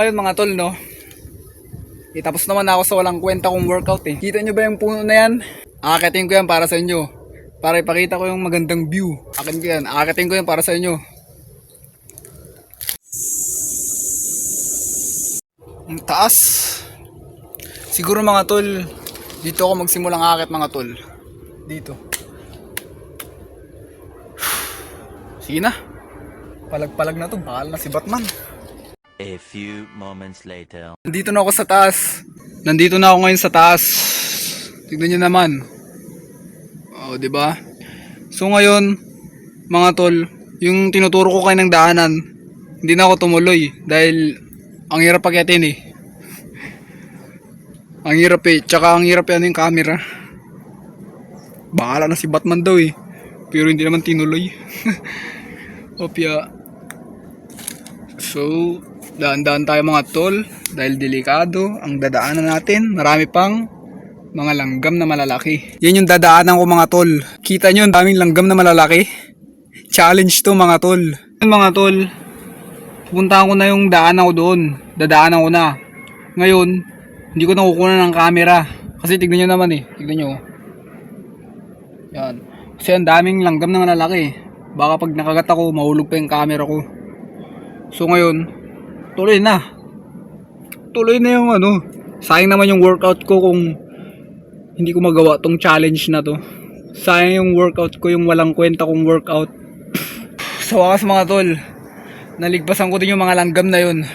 Ayun mga tol, no? Tapos naman ako sa walang kwenta kong workout eh. Kita nyo ba yung puno na yan? Aakatin ko yan para sa inyo. Para ipakita ko yung magandang view. Akin ko yan. Aakatin ko yan para sa inyo. Ang taas. Siguro mga tol, dito ako magsimulang akit mga tol. Dito. Sige na. Palag-palag na to. Bakal na si Batman. A few moments later. Nandito na ako sa taas. Nandito na ako ngayon sa taas. Tignan niyo naman. Oh, 'di ba? So ngayon, mga tol, yung tinuturo ko kayo ng daanan, hindi na ako tumuloy dahil ang hirap pagyatin eh. Ang hirap eh. Tsaka ang hirap yan yung camera. Bahala na si Batman daw eh. Pero hindi naman tinuloy. Opya. So, daan-daan tayo mga tol dahil delikado ang dadaanan natin. Marami pang mga langgam na malalaki. Yan yung dadaanan ko mga tol. Kita nyo, ang daming langgam na malalaki. Challenge to mga tol. Mga tol, pupuntahan ko na yung daanan ko doon. Dadaanan ko na. Ngayon, hindi ko nakukuha ng camera. Kasi tignan nyo naman eh. Tignan nyo. Yan. Kasi ang daming langgam na malalaki. Baka pag nakagat ako, mahulog pa yung camera ko. So ngayon, tuloy na. Tuloy na yung ano. Sayang naman yung workout ko kung hindi ko magawa tong challenge na to. Sayang yung workout ko, yung walang kwenta kong workout. Sa wakas mga tol, naligpasan ko din yung mga langgam na yun.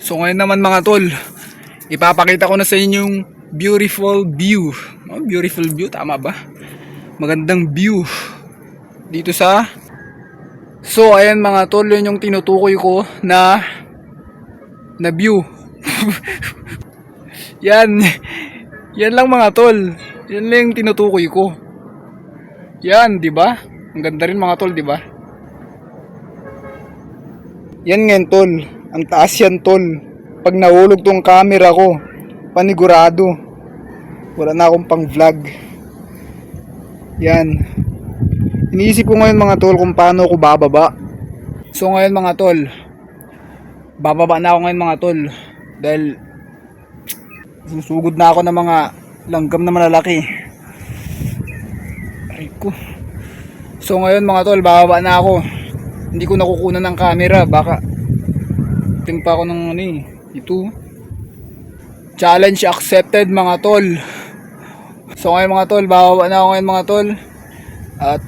So ngayon naman mga tol, ipapakita ko na sa inyo yung beautiful view. Oh, beautiful view, tama ba? Magandang view dito sa... So ayan mga tol, yun yung tinutukoy ko na view. Yan. Yan lang mga tol. Yan lang yung tinutukoy ko. Yan, di ba? Ang ganda rin mga tol, di ba? Yan ngayon tol. Ang taas yan tol. Pag nahulog tong camera ko, panigurado. Wala na akong pang vlog. Yan. Iniisip ko ngayon mga tol kung paano ako bababa. So ngayon mga tol, bababa na ako ngayon mga tol. Dahil susugod na ako ng mga langgam na malalaki. Ay ko. So ngayon mga tol, bababa na ako. Hindi ko nakukunan ng camera. Baka timpa ako ng ano eh. Ito. Challenge accepted mga tol. So ngayon mga tol, bababa na ako ngayon mga tol. At